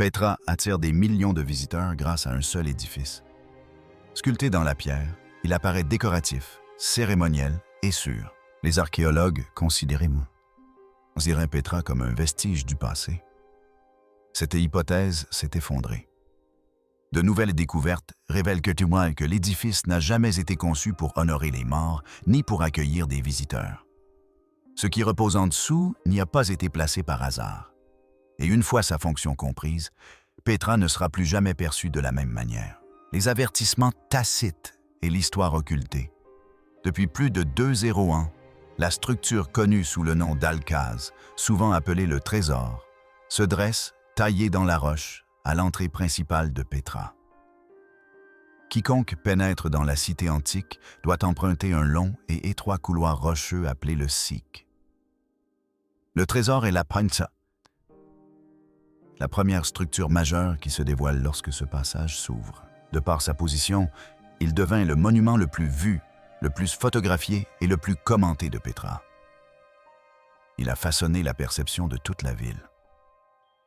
Petra attire des millions de visiteurs grâce à un seul édifice. Sculpté dans la pierre, il apparaît décoratif, cérémoniel et sûr. Les archéologues considéraient Petra comme un vestige du passé. Cette hypothèse s'est effondrée. De nouvelles découvertes révèlent que l'édifice n'a jamais été conçu pour honorer les morts ni pour accueillir des visiteurs. Ce qui repose en dessous n'y a pas été placé par hasard. Et une fois sa fonction comprise, Petra ne sera plus jamais perçue de la même manière. Les avertissements tacites et l'histoire occultée. Depuis plus de 200 ans, la structure connue sous le nom d'Alcaz, souvent appelée le Trésor, se dresse, taillée dans la roche, à l'entrée principale de Petra. Quiconque pénètre dans la cité antique doit emprunter un long et étroit couloir rocheux appelé le Siq. Le trésor est la première structure majeure qui se dévoile lorsque ce passage s'ouvre. De par sa position, il devint le monument le plus vu, le plus photographié et le plus commenté de Petra. Il a façonné la perception de toute la ville.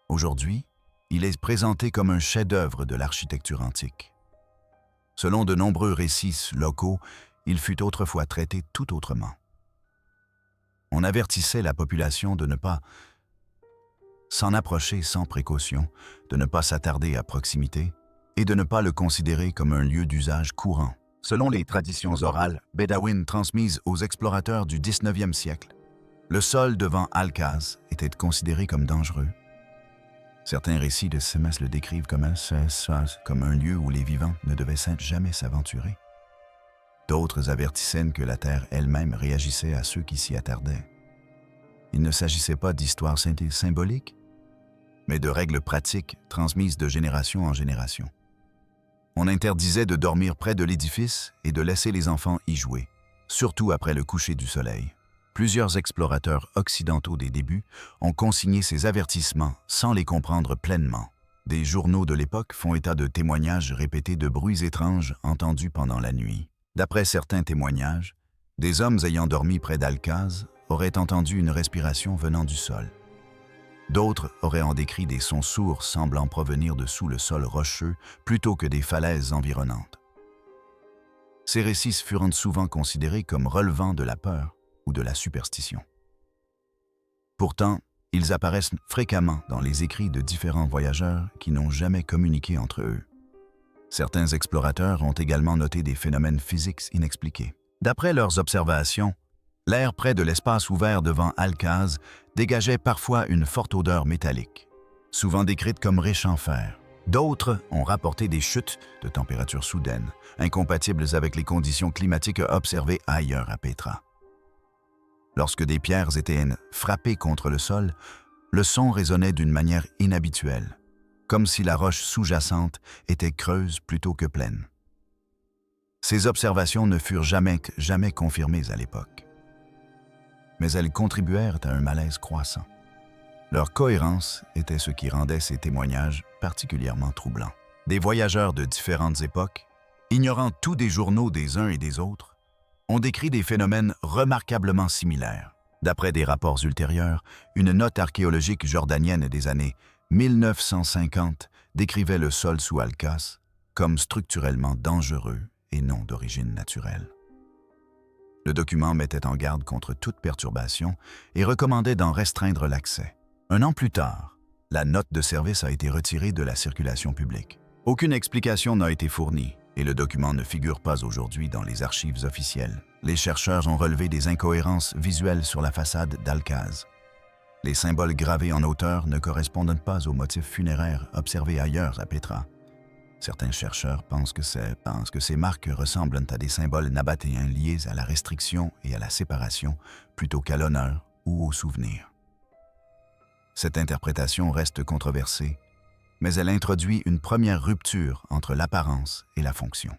Aujourd'hui, il est présenté comme un chef-d'œuvre de l'architecture antique. Selon de nombreux récits locaux, il fut autrefois traité tout autrement. On avertissait la population de ne pas s'en approcher sans précaution, de ne pas s'attarder à proximité et de ne pas le considérer comme un lieu d'usage courant. Selon les traditions orales bédouines transmises aux explorateurs du 19e siècle, le sol devant Alcaz était considéré comme dangereux. Certains récits de Sémès le décrivent comme un lieu où les vivants ne devaient jamais s'aventurer. D'autres avertissaient que la terre elle-même réagissait à ceux qui s'y attardaient. Il ne s'agissait pas d'histoires symboliques, mais de règles pratiques transmises de génération en génération. On interdisait de dormir près de l'édifice et de laisser les enfants y jouer, surtout après le coucher du soleil. Plusieurs explorateurs occidentaux des débuts ont consigné ces avertissements sans les comprendre pleinement. Des journaux de l'époque font état de témoignages répétés de bruits étranges entendus pendant la nuit. D'après certains témoignages, des hommes ayant dormi près d'Alcaz auraient entendu une respiration venant du sol. D'autres auraient en décrit des sons sourds semblant provenir de sous le sol rocheux plutôt que des falaises environnantes. Ces récits furent souvent considérés comme relevant de la peur ou de la superstition. Pourtant, ils apparaissent fréquemment dans les écrits de différents voyageurs qui n'ont jamais communiqué entre eux. Certains explorateurs ont également noté des phénomènes physiques inexpliqués. D'après leurs observations, l'air près de l'espace ouvert devant Alcaz dégageait parfois une forte odeur métallique, souvent décrite comme riche en fer. D'autres ont rapporté des chutes de température soudaines, incompatibles avec les conditions climatiques observées ailleurs à Petra. Lorsque des pierres étaient frappées contre le sol, le son résonnait d'une manière inhabituelle, comme si la roche sous-jacente était creuse plutôt que pleine. Ces observations ne furent jamais confirmées à l'époque, mais elles contribuèrent à un malaise croissant. Leur cohérence était ce qui rendait ces témoignages particulièrement troublants. Des voyageurs de différentes époques, ignorant tout des journaux des uns et des autres, ont décrit des phénomènes remarquablement similaires. D'après des rapports ultérieurs, une note archéologique jordanienne des années 1950 décrivait le sol sous Alcaz comme structurellement dangereux et non d'origine naturelle. Le document mettait en garde contre toute perturbation et recommandait d'en restreindre l'accès. Un an plus tard, la note de service a été retirée de la circulation publique. Aucune explication n'a été fournie et le document ne figure pas aujourd'hui dans les archives officielles. Les chercheurs ont relevé des incohérences visuelles sur la façade d'Alcaz. Les symboles gravés en hauteur ne correspondent pas aux motifs funéraires observés ailleurs à Petra. Certains chercheurs pensent que ces marques ressemblent à des symboles nabatéens liés à la restriction et à la séparation plutôt qu'à l'honneur ou au souvenir. Cette interprétation reste controversée, mais elle introduit une première rupture entre l'apparence et la fonction.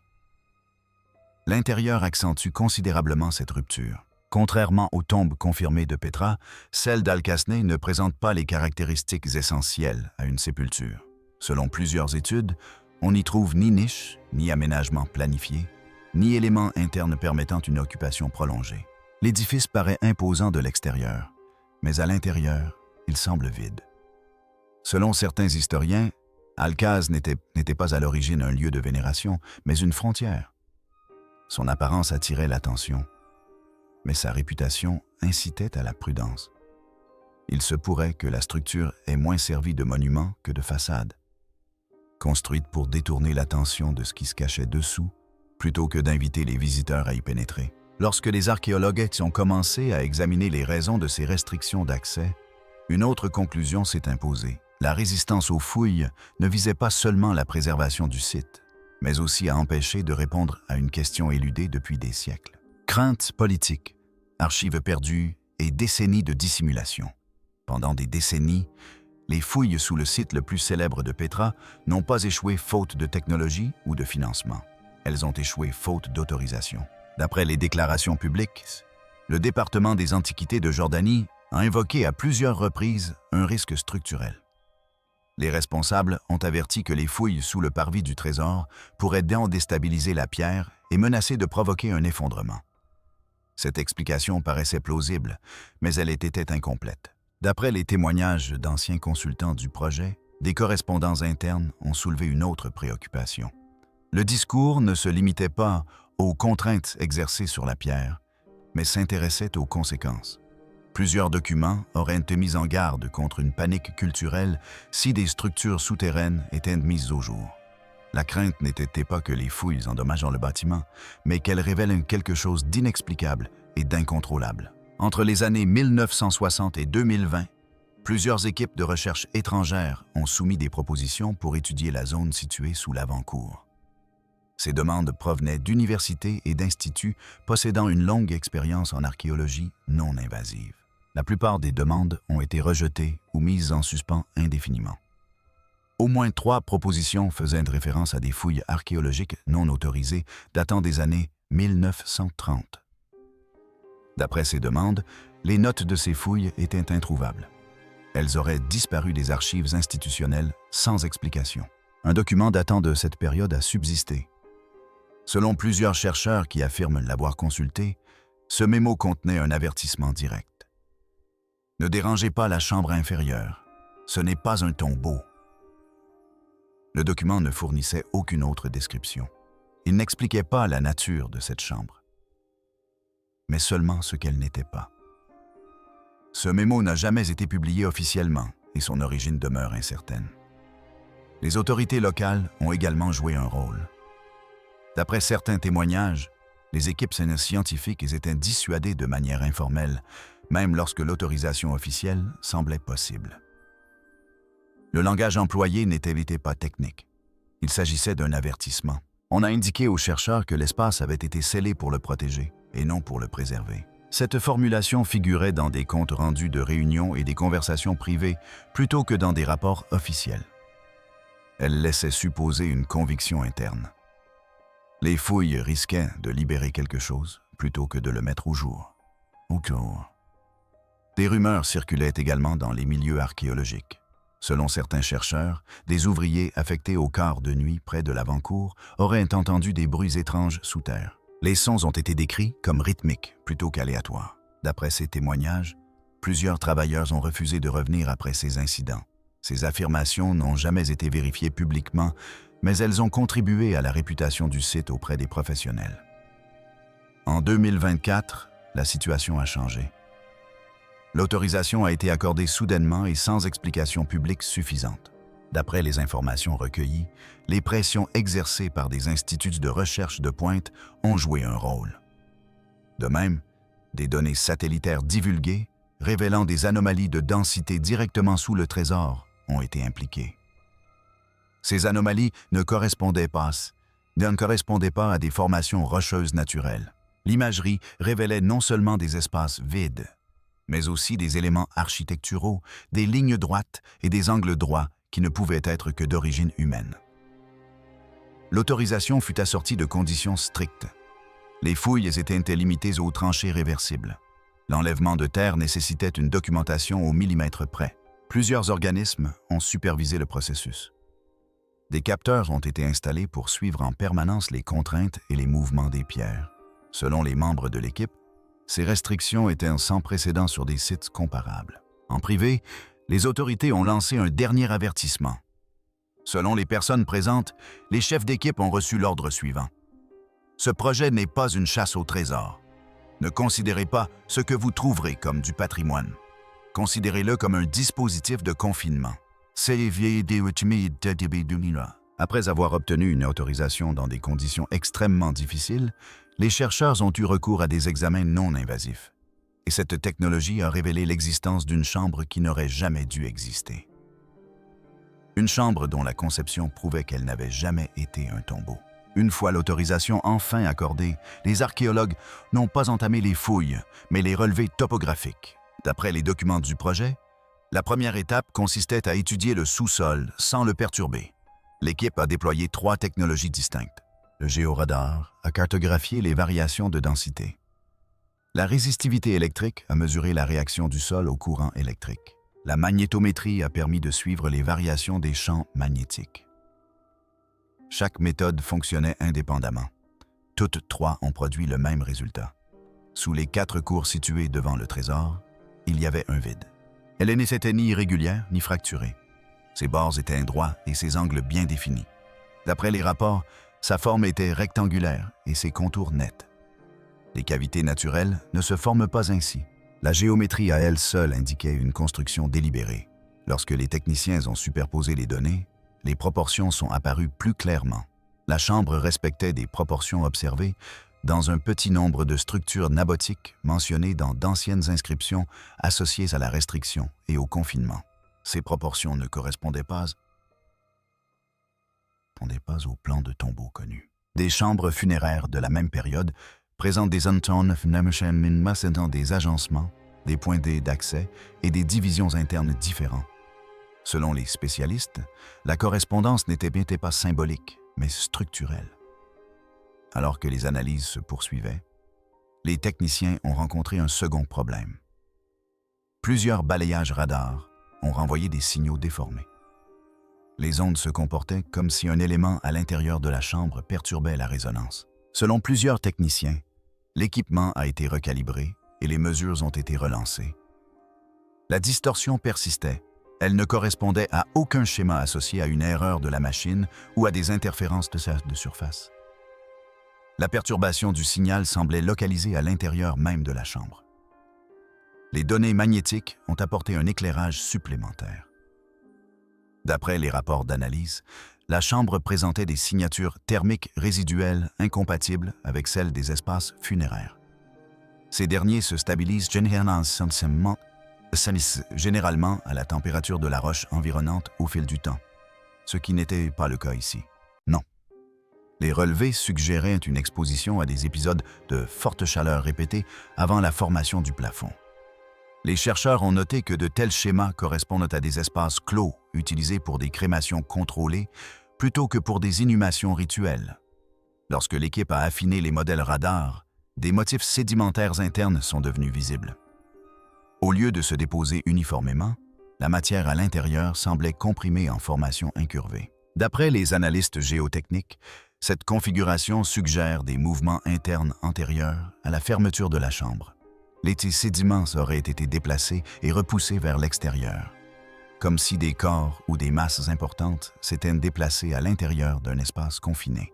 L'intérieur accentue considérablement cette rupture. Contrairement aux tombes confirmées de Petra, celle d'Al-Kasneh ne présente pas les caractéristiques essentielles à une sépulture. Selon plusieurs études, on n'y trouve ni niche, ni aménagement planifié, ni élément interne permettant une occupation prolongée. L'édifice paraît imposant de l'extérieur, mais à l'intérieur, il semble vide. Selon certains historiens, Alcaz n'était pas à l'origine un lieu de vénération, mais une frontière. Son apparence attirait l'attention, mais sa réputation incitait à la prudence. Il se pourrait que la structure ait moins servi de monument que de façade, construite pour détourner l'attention de ce qui se cachait dessous, plutôt que d'inviter les visiteurs à y pénétrer. Lorsque les archéologues ont commencé à examiner les raisons de ces restrictions d'accès, une autre conclusion s'est imposée. La résistance aux fouilles ne visait pas seulement la préservation du site, mais aussi à empêcher de répondre à une question éludée depuis des siècles. Craintes politiques, archives perdues et décennies de dissimulation. Pendant des décennies, les fouilles sous le site le plus célèbre de Petra n'ont pas échoué faute de technologie ou de financement. Elles ont échoué faute d'autorisation. D'après les déclarations publiques, le département des Antiquités de Jordanie a invoqué à plusieurs reprises un risque structurel. Les responsables ont averti que les fouilles sous le parvis du trésor pourraient déstabiliser la pierre et menacer de provoquer un effondrement. Cette explication paraissait plausible, mais elle était incomplète. D'après les témoignages d'anciens consultants du projet, des correspondants internes ont soulevé une autre préoccupation. Le discours ne se limitait pas aux contraintes exercées sur la pierre, mais s'intéressait aux conséquences. Plusieurs documents auraient été mis en garde contre une panique culturelle si des structures souterraines étaient mises au jour. La crainte n'était pas que les fouilles endommageant le bâtiment, mais qu'elles révèlent quelque chose d'inexplicable et d'incontrôlable. Entre les années 1960 et 2020, plusieurs équipes de recherche étrangères ont soumis des propositions pour étudier la zone située sous l'avant-cour. Ces demandes provenaient d'universités et d'instituts possédant une longue expérience en archéologie non invasive. La plupart des demandes ont été rejetées ou mises en suspens indéfiniment. Au moins 3 propositions faisaient référence à des fouilles archéologiques non autorisées datant des années 1930. D'après ces demandes, les notes de ces fouilles étaient introuvables. Elles auraient disparu des archives institutionnelles sans explication. Un document datant de cette période a subsisté. Selon plusieurs chercheurs qui affirment l'avoir consulté, ce mémo contenait un avertissement direct. Ne dérangez pas la chambre inférieure, ce n'est pas un tombeau. Le document ne fournissait aucune autre description. Il n'expliquait pas la nature de cette chambre, mais seulement ce qu'elle n'était pas. Ce mémo n'a jamais été publié officiellement et son origine demeure incertaine. Les autorités locales ont également joué un rôle. D'après certains témoignages, les équipes scientifiques étaient dissuadées de manière informelle, même lorsque l'autorisation officielle semblait possible. Le langage employé n'était pas technique. Il s'agissait d'un avertissement. On a indiqué aux chercheurs que l'espace avait été scellé pour le protéger et non pour le préserver. Cette formulation figurait dans des comptes rendus de réunions et des conversations privées plutôt que dans des rapports officiels. Elle laissait supposer une conviction interne. Les fouilles risquaient de libérer quelque chose plutôt que de le mettre au jour. Des rumeurs circulaient également dans les milieux archéologiques. Selon certains chercheurs, des ouvriers affectés au quart de nuit près de l'avant-cour auraient entendu des bruits étranges sous terre. Les sons ont été décrits comme rythmiques plutôt qu'aléatoires. D'après ces témoignages, plusieurs travailleurs ont refusé de revenir après ces incidents. Ces affirmations n'ont jamais été vérifiées publiquement, mais elles ont contribué à la réputation du site auprès des professionnels. En 2024, la situation a changé. L'autorisation a été accordée soudainement et sans explication publique suffisante. D'après les informations recueillies, les pressions exercées par des instituts de recherche de pointe ont joué un rôle. De même, des données satellitaires divulguées, révélant des anomalies de densité directement sous le trésor, ont été impliquées. Ces anomalies ne correspondaient pas à des formations rocheuses naturelles. L'imagerie révélait non seulement des espaces vides, mais aussi des éléments architecturaux, des lignes droites et des angles droits qui ne pouvaient être que d'origine humaine. L'autorisation fut assortie de conditions strictes. Les fouilles étaient limitées aux tranchées réversibles. L'enlèvement de terre nécessitait une documentation au millimètre près. Plusieurs organismes ont supervisé le processus. Des capteurs ont été installés pour suivre en permanence les contraintes et les mouvements des pierres. Selon les membres de l'équipe, ces restrictions étaient sans précédent sur des sites comparables. En privé, les autorités ont lancé un dernier avertissement. Selon les personnes présentes, les chefs d'équipe ont reçu l'ordre suivant. Ce projet n'est pas une chasse au trésor. Ne considérez pas ce que vous trouverez comme du patrimoine. Considérez-le comme un dispositif de confinement. Après avoir obtenu une autorisation dans des conditions extrêmement difficiles, les chercheurs ont eu recours à des examens non invasifs. Et cette technologie a révélé l'existence d'une chambre qui n'aurait jamais dû exister. Une chambre dont la conception prouvait qu'elle n'avait jamais été un tombeau. Une fois l'autorisation enfin accordée, les archéologues n'ont pas entamé les fouilles, mais les relevés topographiques. D'après les documents du projet, la première étape consistait à étudier le sous-sol sans le perturber. L'équipe a déployé 3 technologies distinctes. Le géoradar a cartographié les variations de densité. La résistivité électrique a mesuré la réaction du sol au courant électrique. La magnétométrie a permis de suivre les variations des champs magnétiques. Chaque méthode fonctionnait indépendamment. Toutes 3 ont produit le même résultat. Sous les 4 cours situés devant le trésor, il y avait un vide. Elle n'était ni irrégulière ni fracturée. Ses bords étaient droits et ses angles bien définis. D'après les rapports, sa forme était rectangulaire et ses contours nets. Les cavités naturelles ne se forment pas ainsi. La géométrie à elle seule indiquait une construction délibérée. Lorsque les techniciens ont superposé les données, les proportions sont apparues plus clairement. La chambre respectait des proportions observées dans un petit nombre de structures nabotiques mentionnées dans d'anciennes inscriptions associées à la restriction et au confinement. Ces proportions ne correspondaient pas au plan de tombeau connu. Des chambres funéraires de la même période présentent des antones dans des agencements, des points d'accès et des divisions internes différents. Selon les spécialistes, la correspondance n'était pas symbolique, mais structurelle. Alors que les analyses se poursuivaient, les techniciens ont rencontré un second problème. Plusieurs balayages radars ont renvoyé des signaux déformés. Les ondes se comportaient comme si un élément à l'intérieur de la chambre perturbait la résonance. Selon plusieurs techniciens, l'équipement a été recalibré et les mesures ont été relancées. La distorsion persistait. Elle ne correspondait à aucun schéma associé à une erreur de la machine ou à des interférences de surface. La perturbation du signal semblait localisée à l'intérieur même de la chambre. Les données magnétiques ont apporté un éclairage supplémentaire. D'après les rapports d'analyse, la chambre présentait des signatures thermiques résiduelles incompatibles avec celles des espaces funéraires. Ces derniers se stabilisent généralement à la température de la roche environnante au fil du temps, ce qui n'était pas le cas ici. Non. Les relevés suggéraient une exposition à des épisodes de forte chaleur répétés avant la formation du plafond. Les chercheurs ont noté que de tels schémas correspondent à des espaces clos utilisés pour des crémations contrôlées plutôt que pour des inhumations rituelles. Lorsque l'équipe a affiné les modèles radars, des motifs sédimentaires internes sont devenus visibles. Au lieu de se déposer uniformément, la matière à l'intérieur semblait comprimée en formation incurvée. D'après les analystes géotechniques, cette configuration suggère des mouvements internes antérieurs à la fermeture de la chambre. Les sédiments auraient été déplacés et repoussés vers l'extérieur, comme si des corps ou des masses importantes s'étaient déplacés à l'intérieur d'un espace confiné.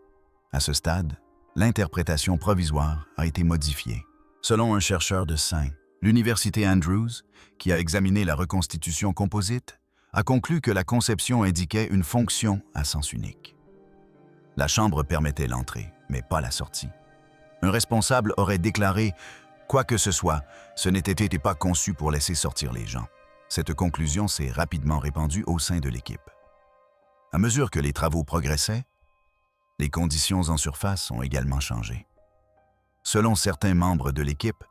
À ce stade, l'interprétation provisoire a été modifiée. Selon un chercheur de St. l'Université Andrews, qui a examiné la reconstitution composite, a conclu que la conception indiquait une fonction à sens unique. La chambre permettait l'entrée, mais pas la sortie. Un responsable aurait déclaré « Quoi que ce soit, ce n'était pas conçu pour laisser sortir les gens ». Cette conclusion s'est rapidement répandue au sein de l'équipe. À mesure que les travaux progressaient, les conditions en surface ont également changé. Selon certains membres de l'équipe,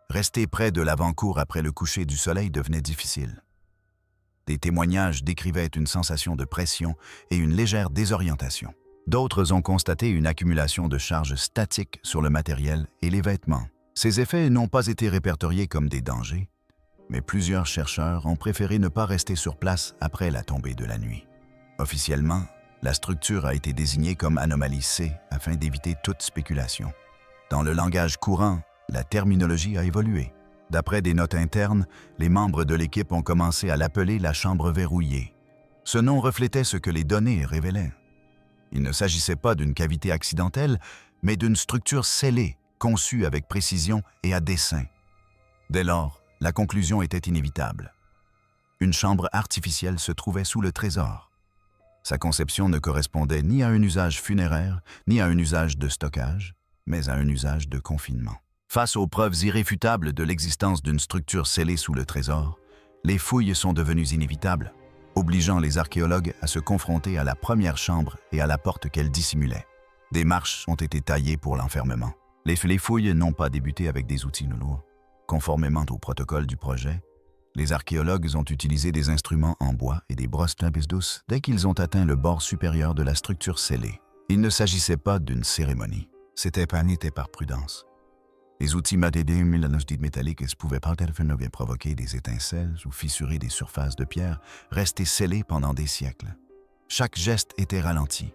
rester près de l'avant-cour après le coucher du soleil devenait difficile. Des témoignages décrivaient une sensation de pression et une légère désorientation. D'autres ont constaté une accumulation de charges statiques sur le matériel et les vêtements. Ces effets n'ont pas été répertoriés comme des dangers, mais plusieurs chercheurs ont préféré ne pas rester sur place après la tombée de la nuit. Officiellement, la structure a été désignée comme anomalie C afin d'éviter toute spéculation. Dans le langage courant, la terminologie a évolué. D'après des notes internes, les membres de l'équipe ont commencé à l'appeler la chambre verrouillée, Ce nom reflétait ce que les données révélaient. Il ne s'agissait pas d'une cavité accidentelle, mais d'une structure scellée, conçue avec précision et à dessein. Dès lors, la conclusion était inévitable. Une chambre artificielle se trouvait sous le trésor. Sa conception ne correspondait ni à un usage funéraire, ni à un usage de stockage, mais à un usage de confinement. Face aux preuves irréfutables de l'existence d'une structure scellée sous le trésor, les fouilles sont devenues inévitables, obligeant les archéologues à se confronter à la première chambre et à la porte qu'elle dissimulait. Des marches ont été taillées pour l'enfermement. Les fouilles n'ont pas débuté avec des outils lourds. Conformément au protocole du projet, les archéologues ont utilisé des instruments en bois et des brosses douces dès qu'ils ont atteint le bord supérieur de la structure scellée. Il ne s'agissait pas d'une cérémonie. C'était panité par prudence. Les outils métalliques pouvaient parfois provoquer des étincelles ou fissurer des surfaces de pierre restées scellées pendant des siècles. Chaque geste était ralenti.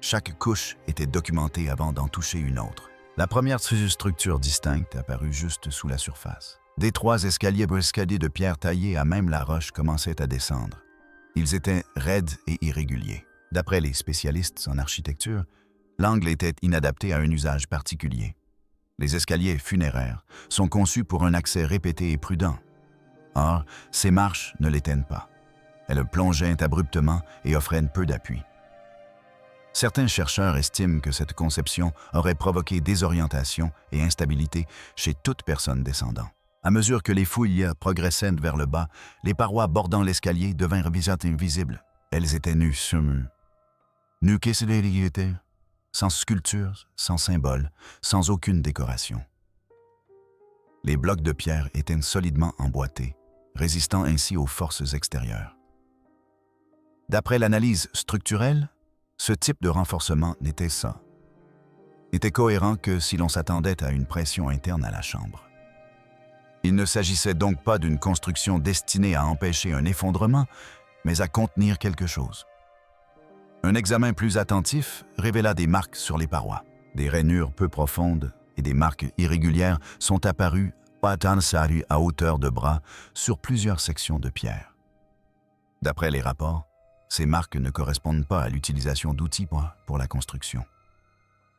Chaque couche était documentée avant d'en toucher une autre. La première structure distincte apparut juste sous la surface. D'étroits escaliers de pierre taillés à même la roche commençaient à descendre. Ils étaient raides et irréguliers. D'après les spécialistes en architecture, l'angle était inadapté à un usage particulier. Les escaliers funéraires sont conçus pour un accès répété et prudent. Or, ces marches ne l'étaient pas. Elles plongeaient abruptement et offraient peu d'appui. Certains chercheurs estiment que cette conception aurait provoqué désorientation et instabilité chez toute personne descendant. À mesure que les fouilles progressaient vers le bas, les parois bordant l'escalier devinrent invisibles. Elles étaient nues, sans sculpture, sans symbole, sans aucune décoration. Les blocs de pierre étaient solidement emboîtés, résistant ainsi aux forces extérieures. D'après l'analyse structurelle, ce type de renforcement n'était cohérent que si l'on s'attendait à une pression interne à la chambre. Il ne s'agissait donc pas d'une construction destinée à empêcher un effondrement, mais à contenir quelque chose. Un examen plus attentif révéla des marques sur les parois. Des rainures peu profondes et des marques irrégulières sont apparues à hauteur de bras sur plusieurs sections de pierre. D'après les rapports, ces marques ne correspondent pas à l'utilisation d'outils pour la construction.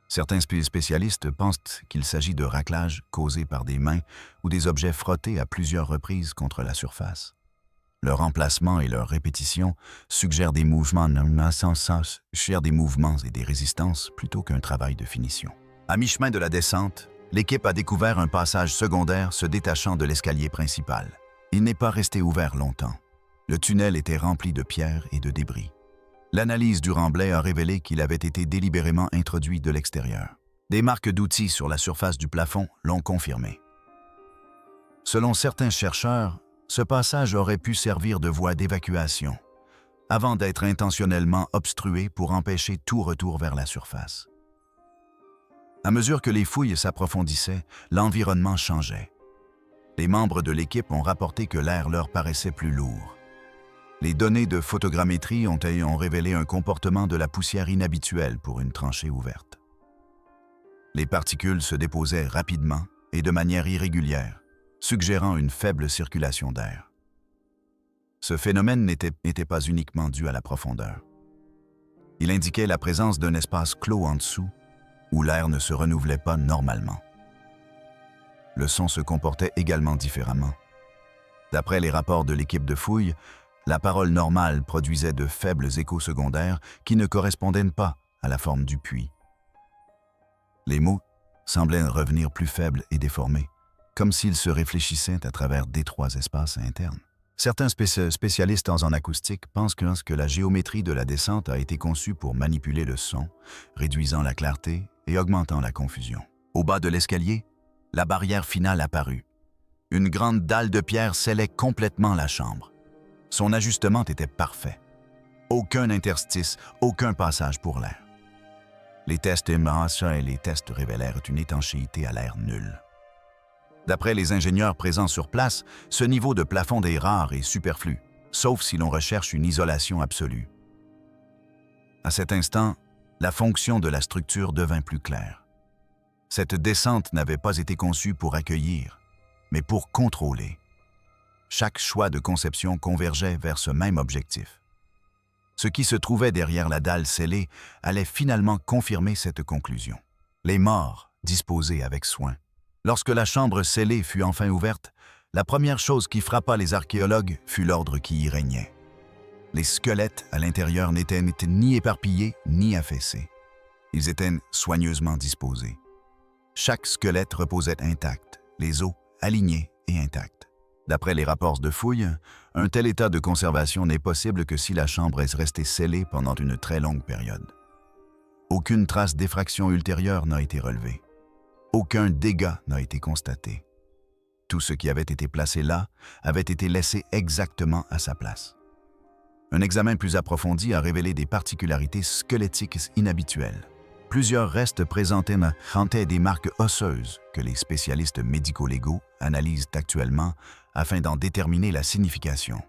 Certains spécialistes pensent qu'il s'agit de raclages causés par des mains ou des objets frottés à plusieurs reprises contre la surface. Leur emplacement et leur répétition suggèrent des mouvements et des résistances plutôt qu'un travail de finition. À mi-chemin de la descente, l'équipe a découvert un passage secondaire se détachant de l'escalier principal. Il n'est pas resté ouvert longtemps. Le tunnel était rempli de pierres et de débris. L'analyse du remblai a révélé qu'il avait été délibérément introduit de l'extérieur. Des marques d'outils sur la surface du plafond l'ont confirmé. Selon certains chercheurs, ce passage aurait pu servir de voie d'évacuation, avant d'être intentionnellement obstrué pour empêcher tout retour vers la surface. À mesure que les fouilles s'approfondissaient, l'environnement changeait. Les membres de l'équipe ont rapporté que l'air leur paraissait plus lourd. Les données de photogrammétrie ont révélé un comportement de la poussière inhabituel pour une tranchée ouverte. Les particules se déposaient rapidement et de manière irrégulière, suggérant une faible circulation d'air. Ce phénomène n'était pas uniquement dû à la profondeur. Il indiquait la présence d'un espace clos en dessous, où l'air ne se renouvelait pas normalement. Le son se comportait également différemment. D'après les rapports de l'équipe de fouilles, la parole normale produisait de faibles échos secondaires qui ne correspondaient pas à la forme du puits. Les mots semblaient revenir plus faibles et déformés, comme s'ils se réfléchissaient à travers d'étroits espaces internes. Certains spécialistes en acoustique pensent que la géométrie de la descente a été conçue pour manipuler le son, réduisant la clarté et augmentant la confusion. Au bas de l'escalier, la barrière finale apparut. Une grande dalle de pierre scellait complètement la chambre. Son ajustement était parfait. Aucun interstice, aucun passage pour l'air. Les tests MRSA et les tests révélèrent une étanchéité à l'air nulle. D'après les ingénieurs présents sur place, ce niveau de plafond est rare et superflu, sauf si l'on recherche une isolation absolue. À cet instant, la fonction de la structure devint plus claire. Cette descente n'avait pas été conçue pour accueillir, mais pour contrôler. Chaque choix de conception convergeait vers ce même objectif. Ce qui se trouvait derrière la dalle scellée allait finalement confirmer cette conclusion. Les morts disposés avec soin. Lorsque la chambre scellée fut enfin ouverte, la première chose qui frappa les archéologues fut l'ordre qui y régnait. Les squelettes à l'intérieur n'étaient ni éparpillés ni affaissés. Ils étaient soigneusement disposés. Chaque squelette reposait intact, les os alignés et intacts. D'après les rapports de fouilles, un tel état de conservation n'est possible que si la chambre est restée scellée pendant une très longue période. Aucune trace d'effraction ultérieure n'a été relevée. Aucun dégât n'a été constaté. Tout ce qui avait été placé là avait été laissé exactement à sa place. Un examen plus approfondi a révélé des particularités squelettiques inhabituelles. Plusieurs restes présentaient des marques osseuses que les spécialistes médico-légaux analysent actuellement afin d'en déterminer la signification.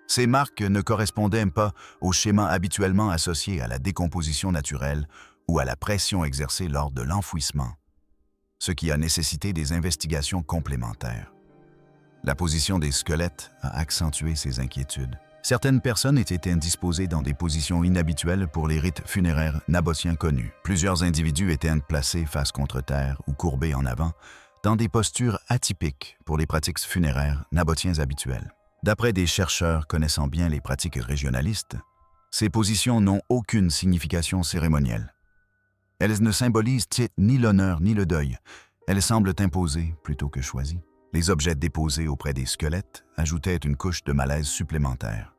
Ces marques ne correspondaient pas au schéma habituellement associé à la décomposition naturelle ou à la pression exercée lors de l'enfouissement, ce qui a nécessité des investigations complémentaires. La position des squelettes a accentué ces inquiétudes. Certaines personnes étaient indisposées dans des positions inhabituelles pour les rites funéraires nabotiens connus. Plusieurs individus étaient placés face contre terre ou courbés en avant, dans des postures atypiques pour les pratiques funéraires nabotiens habituelles. D'après des chercheurs connaissant bien les pratiques régionalistes, ces positions n'ont aucune signification cérémonielle. Elles ne symbolisent ni l'honneur ni le deuil. Elles semblent imposées plutôt que choisies. Les objets déposés auprès des squelettes ajoutaient une couche de malaise supplémentaire.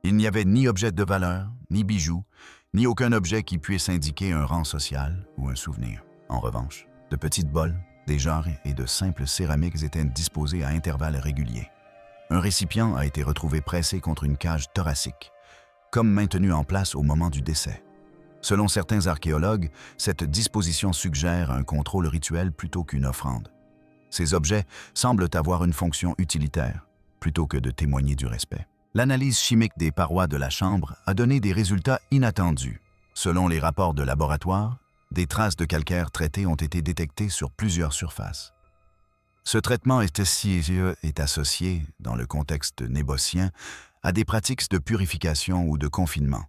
Il n'y avait ni objet de valeur, ni bijoux, ni aucun objet qui puisse indiquer un rang social ou un souvenir. En revanche, de petites bols, des jarres et de simples céramiques étaient disposés à intervalles réguliers. Un récipient a été retrouvé pressé contre une cage thoracique, comme maintenu en place au moment du décès. Selon certains archéologues, cette disposition suggère un contrôle rituel plutôt qu'une offrande. Ces objets semblent avoir une fonction utilitaire, plutôt que de témoigner du respect. L'analyse chimique des parois de la chambre a donné des résultats inattendus. Selon les rapports de laboratoire, des traces de calcaire traité ont été détectées sur plusieurs surfaces. Ce traitement est associé, dans le contexte nébotien, à des pratiques de purification ou de confinement,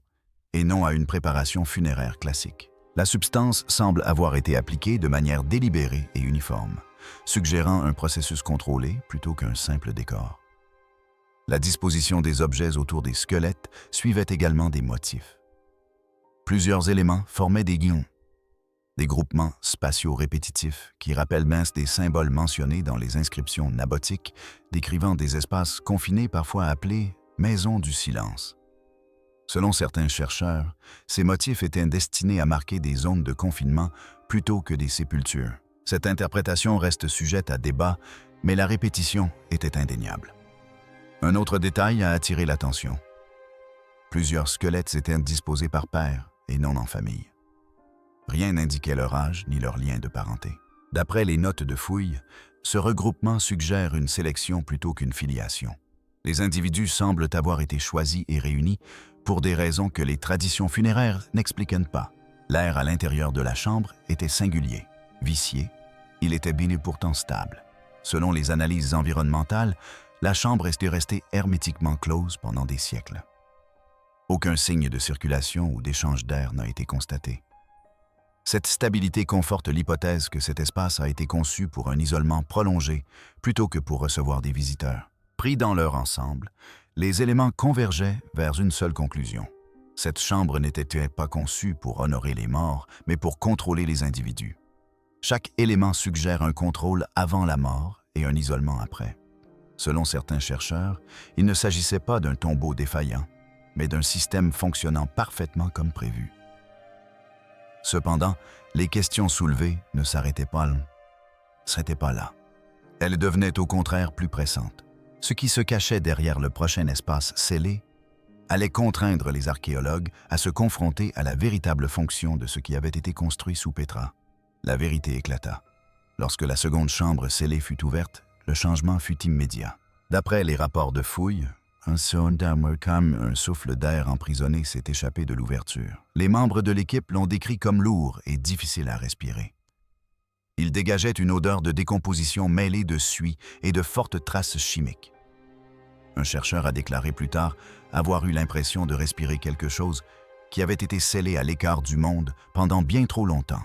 et non à une préparation funéraire classique. La substance semble avoir été appliquée de manière délibérée et uniforme, suggérant un processus contrôlé plutôt qu'un simple décor. La disposition des objets autour des squelettes suivait également des motifs. Plusieurs éléments formaient des guions, des groupements spatiaux répétitifs qui rappellent mince des symboles mentionnés dans les inscriptions nabotiques décrivant des espaces confinés parfois appelés « maisons du silence ». Selon certains chercheurs, ces motifs étaient destinés à marquer des zones de confinement plutôt que des sépultures. Cette interprétation reste sujette à débat, mais la répétition était indéniable. Un autre détail a attiré l'attention. Plusieurs squelettes étaient disposés par paires et non en famille. Rien n'indiquait leur âge ni leur lien de parenté. D'après les notes de fouilles, ce regroupement suggère une sélection plutôt qu'une filiation. Les individus semblent avoir été choisis et réunis pour des raisons que les traditions funéraires n'expliquent pas. L'air à l'intérieur de la chambre était singulier, vicié, il était bien et pourtant stable. Selon les analyses environnementales, la chambre était restée hermétiquement close pendant des siècles. Aucun signe de circulation ou d'échange d'air n'a été constaté. Cette stabilité conforte l'hypothèse que cet espace a été conçu pour un isolement prolongé plutôt que pour recevoir des visiteurs. Pris dans leur ensemble, les éléments convergeaient vers une seule conclusion. Cette chambre n'était pas conçue pour honorer les morts, mais pour contrôler les individus. Chaque élément suggère un contrôle avant la mort et un isolement après. Selon certains chercheurs, il ne s'agissait pas d'un tombeau défaillant, mais d'un système fonctionnant parfaitement comme prévu. Cependant, les questions soulevées ne s'arrêtaient pas là. Elles devenaient au contraire plus pressantes. Ce qui se cachait derrière le prochain espace scellé allait contraindre les archéologues à se confronter à la véritable fonction de ce qui avait été construit sous Pétra. La vérité éclata. Lorsque la seconde chambre scellée fut ouverte, le changement fut immédiat. D'après les rapports de fouilles, un souffle d'air emprisonné s'est échappé de l'ouverture. Les membres de l'équipe l'ont décrit comme lourd et difficile à respirer. Il dégageait une odeur de décomposition mêlée de suie et de fortes traces chimiques. Un chercheur a déclaré plus tard avoir eu l'impression de respirer quelque chose qui avait été scellé à l'écart du monde pendant bien trop longtemps.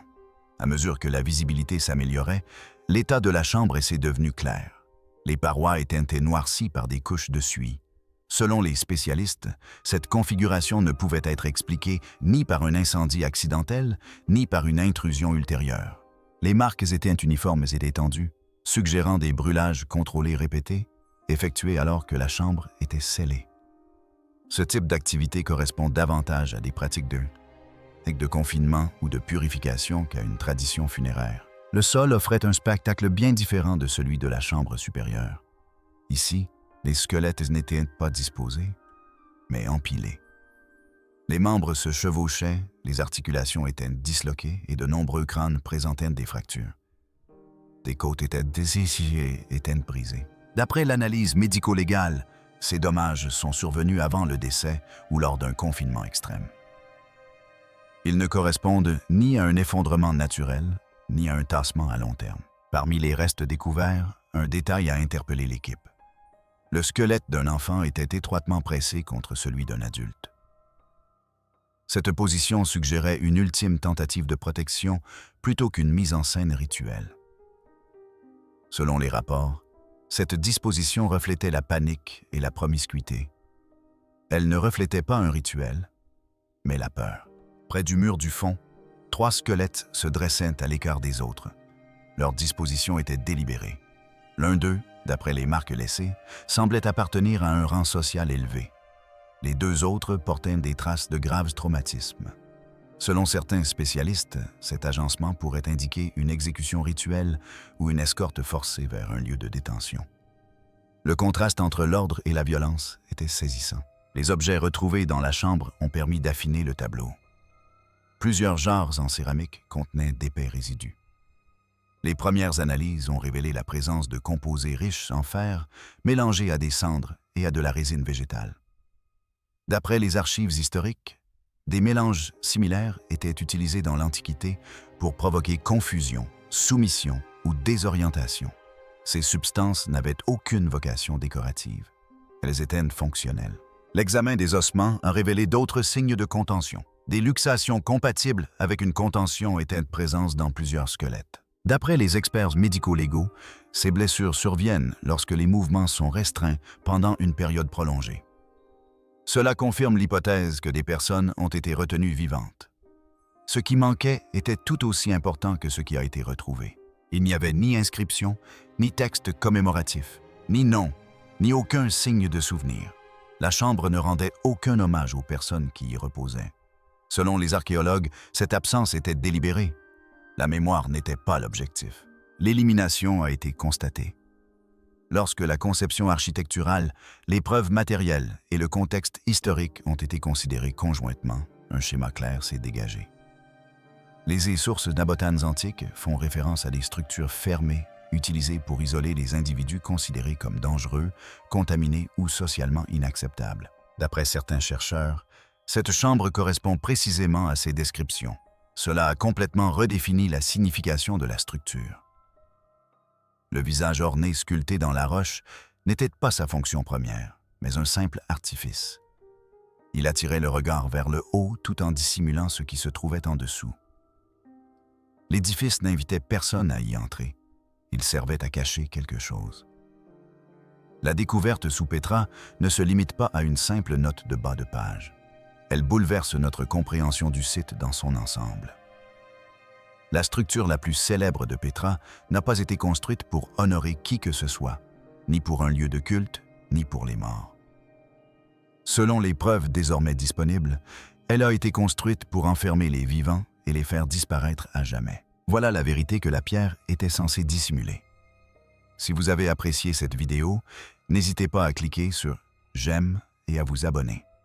À mesure que la visibilité s'améliorait, l'état de la chambre s'est devenu clair. Les parois étaient noircies par des couches de suie. Selon les spécialistes, cette configuration ne pouvait être expliquée ni par un incendie accidentel, ni par une intrusion ultérieure. Les marques étaient uniformes et étendues, suggérant des brûlages contrôlés répétés, effectués alors que la chambre était scellée. Ce type d'activité correspond davantage à des pratiques de confinement ou de purification qu'à une tradition funéraire. Le sol offrait un spectacle bien différent de celui de la chambre supérieure. Ici, les squelettes n'étaient pas disposés, mais empilés. Les membres se chevauchaient, les articulations étaient disloquées et de nombreux crânes présentaient des fractures. Des côtes étaient dessillées et étaient brisées. D'après l'analyse médico-légale, ces dommages sont survenus avant le décès ou lors d'un confinement extrême. Ils ne correspondent ni à un effondrement naturel, ni à un tassement à long terme. Parmi les restes découverts, un détail a interpellé l'équipe. Le squelette d'un enfant était étroitement pressé contre celui d'un adulte. Cette position suggérait une ultime tentative de protection plutôt qu'une mise en scène rituelle. Selon les rapports, cette disposition reflétait la panique et la promiscuité. Elle ne reflétait pas un rituel, mais la peur. Près du mur du fond, 3 squelettes se dressaient à l'écart des autres. Leur disposition était délibérée. L'un d'eux, d'après les marques laissées, semblait appartenir à un rang social élevé. Les 2 autres portaient des traces de graves traumatismes. Selon certains spécialistes, cet agencement pourrait indiquer une exécution rituelle ou une escorte forcée vers un lieu de détention. Le contraste entre l'ordre et la violence était saisissant. Les objets retrouvés dans la chambre ont permis d'affiner le tableau. Plusieurs jarres en céramique contenaient d'épais résidus. Les premières analyses ont révélé la présence de composés riches en fer mélangés à des cendres et à de la résine végétale. D'après les archives historiques, des mélanges similaires étaient utilisés dans l'Antiquité pour provoquer confusion, soumission ou désorientation. Ces substances n'avaient aucune vocation décorative. Elles étaient fonctionnelles. L'examen des ossements a révélé d'autres signes de contention. Des luxations compatibles avec une contention étaient présentes dans plusieurs squelettes. D'après les experts médico-légaux, ces blessures surviennent lorsque les mouvements sont restreints pendant une période prolongée. Cela confirme l'hypothèse que des personnes ont été retenues vivantes. Ce qui manquait était tout aussi important que ce qui a été retrouvé. Il n'y avait ni inscription, ni texte commémoratif, ni nom, ni aucun signe de souvenir. La chambre ne rendait aucun hommage aux personnes qui y reposaient. Selon les archéologues, cette absence était délibérée. La mémoire n'était pas l'objectif. L'élimination a été constatée. Lorsque la conception architecturale, les preuves matérielles et le contexte historique ont été considérés conjointement, un schéma clair s'est dégagé. Les sources nabotanes antiques font référence à des structures fermées utilisées pour isoler les individus considérés comme dangereux, contaminés ou socialement inacceptables. D'après certains chercheurs, cette chambre correspond précisément à ces descriptions. Cela a complètement redéfini la signification de la structure. Le visage orné sculpté dans la roche n'était pas sa fonction première, mais un simple artifice. Il attirait le regard vers le haut tout en dissimulant ce qui se trouvait en dessous. L'édifice n'invitait personne à y entrer. Il servait à cacher quelque chose. La découverte sous Pétra ne se limite pas à une simple note de bas de page. Elle bouleverse notre compréhension du site dans son ensemble. La structure la plus célèbre de Pétra n'a pas été construite pour honorer qui que ce soit, ni pour un lieu de culte, ni pour les morts. Selon les preuves désormais disponibles, elle a été construite pour enfermer les vivants et les faire disparaître à jamais. Voilà la vérité que la pierre était censée dissimuler. Si vous avez apprécié cette vidéo, n'hésitez pas à cliquer sur « J'aime » et à vous abonner.